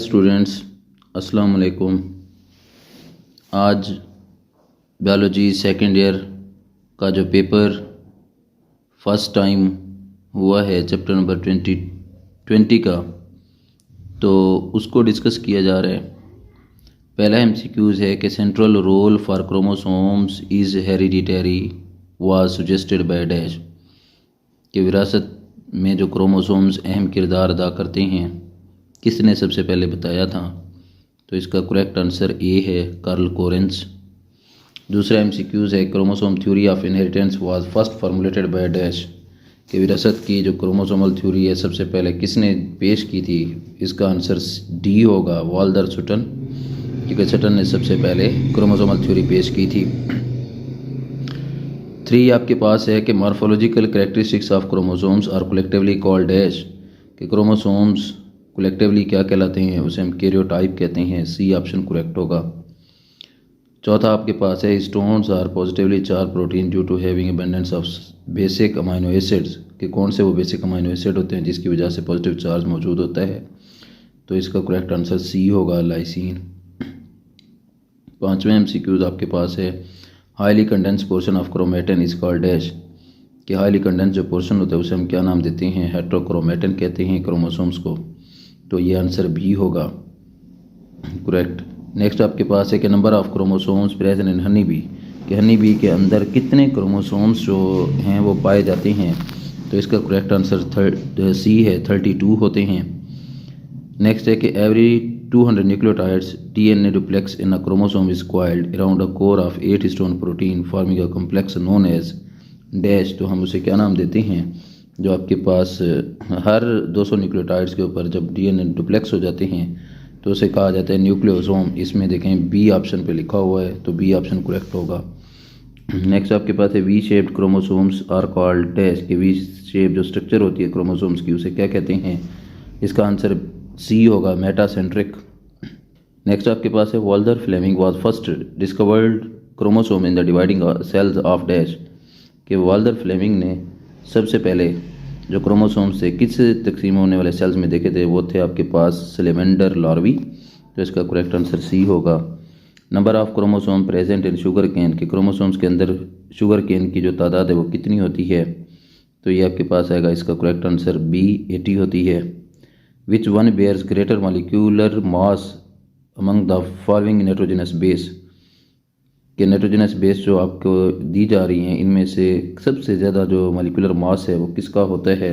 Students, अस्सलाम वालेकुम। आज बायोलॉजी सेकंड ईयर का जो पेपर फर्स्ट टाइम हुआ है चैप्टर नंबर 20 का, तो उसको डिस्कस किया जा रहा है। पहला एमसीक्यूज़ है कि central role for chromosomes is hereditary was suggested by dash, कि विरासत में जो क्रोमोसोम्स अहम किरदार अदा करते हैं किसने सबसे पहले बताया था। तो इसका करेक्ट आंसर ए है, कार्ल कोरेंस। दूसरा एमसीक्यूज़ है chromosome theory of inheritance was first formulated bye dash, कि विरासत की जो क्रोमोसोमल थ्योरी है सबसे पहले किसने पेश की थी। इसका आंसर डी होगा, वाल्टर सटन, क्योंकि सटन ने सबसे पहले क्रोमोसोमल थ्योरी पेश की थी। 3 आपके पास है कि morphological characteristics of chromosomes are collectively called dash, कि क्रोमोसोम्स कलेक्टिवली क्या कहलाते हैं, उसे हम कैरियोटाइप कहते हैं। सी ऑप्शन करेक्ट होगा। चौथा आपके पास है stones are positively charge protein due to having abundance of basic amino acids, कि कौन से वो बेसिक अमाइनो एसिड होते हैं जिसकी वजह से पॉजिटिव चार्ज मौजूद होता है। तो इसका करेक्ट आंसर सी होगा, लाइसिन। 5वें एमसीक्यूज आपके पास है highly condense portion of chromatin is called dash, कि हाईली कंडेंस जो पोर्शन होता है उसे हम क्या नाम देते हैं, हेट्रोक्रोमेटिन कहते हैं क्रोमोसोम्स को। तो ये आंसर भी होगा करेक्ट। नेक्स्ट आपके पास है कि number of chromosomes present in honey bee, कि हनी बी के अंदर कितने क्रोमोसोम्स जो हैं वो पाए जाते हैं। तो इसका करेक्ट आंसर सी है, 32 होते हैं। नेक्स्ट है कि every 200 nucleotides DNA duplex in a chromosome is coiled around a core of 8 histone protein forming a complex known as dash. तो हम उसे क्या नाम देते हैं, जो आपके पास हर 200 न्यूक्लियोटाइड्स के ऊपर जब डीएनए डुप्लेक्स हो जाते हैं तो उसे कहा जाता है न्यूक्लियोसोम। इसमें देखें बी ऑप्शन पे लिखा हुआ है, तो बी ऑप्शन करेक्ट होगा। नेक्स्ट आपके पास है V shaped chromosomes are called dash, कि वी शेप जो स्ट्रक्चर होती है क्रोमोसोम्स की उसे क्या कहते हैं। इसका आंसर सी होगा, मेटासेंट्रिक। नेक्स्ट आपके पास है Walter Flemming was first discovered chromosome in the dividing cells of dash, कि वाल्टर फ्लेमिंग ने सबसे पहले जो क्रोमोसोम्स थे किस तकसीम होने वाले सेल्स में देखे थे, वो थे आपके पास सैलेमेंडर लार्वी। तो इसका करेक्ट आंसर सी होगा। Number of chromosome present in sugarcane, के क्रोमोसोम्स के अंदर शुगर केन की जो तादाद है वो कितनी होती है। तो ये आपके पास आएगा, इसका करेक्ट आंसर बी 80 होती है। Which one bears greater molecular mass among the following nitrogenous base, कि नाइट्रोजनस बेस जो आपको दी जा रही हैं इनमें से सबसे ज़्यादा जो मॉलिक्यूलर मास है वो किसका होता है।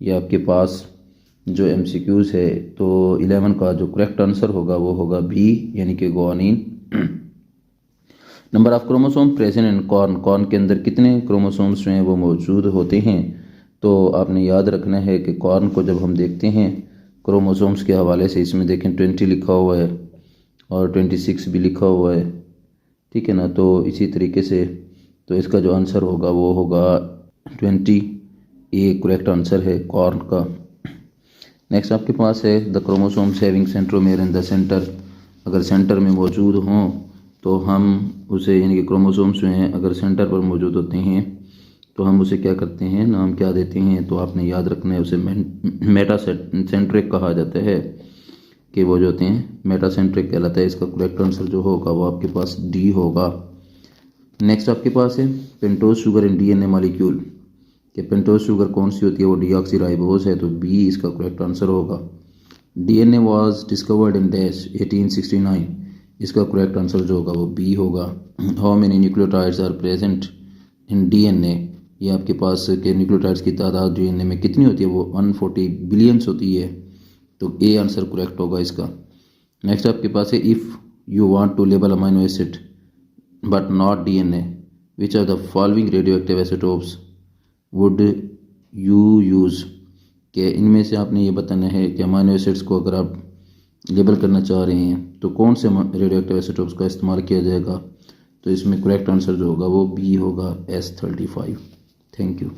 ये आपके पास जो एमसीक्यूज़ है, तो 11 का जो करेक्ट आंसर होगा वो होगा बी, यानी कि guanine. Number of chromosome present in corn, corn के अंदर कितने क्रोमोसोम्स जो हैं वो मौजूद होते हैं। तो आपने याद रखना है कि कॉर्न को जब हम देखते हैं क्रोमोसोम्स के हवाले से, इसमें देखें 20 लिखा हुआ है और 26 भी लिखा हुआ है, ठीक है ना। तो इसी तरीके से तो इसका जो आंसर होगा वो होगा 20, ए करेक्ट आंसर है कॉर्न का। नेक्स्ट आपके पास है the chromosomes having centromere in the centre, अगर सेंटर में मौजूद हों तो हम उसे, यानी कि क्रोमोसोम्स जो हैं अगर सेंटर पर मौजूद होते हैं तो हम उसे क्या करते हैं, नाम क्या देते हैं। तो आपने याद रखना है, उसे मेटासेंट्रिक कहा जाता है, कि वो जो होते हैं मेटासेंट्रिक कहलाता है। इसका करेक्ट आंसर जो होगा वो आपके पास डी होगा। नेक्स्ट आपके पास है pentose sugar in DNA molecule, कि पेंटोज शुगर कौन सी होती है, वो डीऑक्सीराइबोज है। तो बी इसका करेक्ट आंसर होगा। DNA was discovered in dash 1869, इसका करेक्ट आंसर जो होगा वो बी होगा। How many nucleotides are present in DNA, ये आपके पास के न्यूक्लियोटाइड्स की तादाद डीएनए में कितनी होती है, वो 140 बिलियंस होती है। तो ए आंसर करेक्ट होगा इसका। नेक्स्ट आपके पास है if you want to label amino acid but not DNA, which are the following radioactive isotopes would you use, कि इनमें से आपने ये बताना है कि अमाइनो एसिड्स को अगर आप लेबल करना चाह रहे हैं तो कौन से रेडियो एक्टिव आइसोटोप्स का इस्तेमाल किया जाएगा। तो इसमें करेक्ट आंसर जो होगा वो बी होगा, S35। Thank you.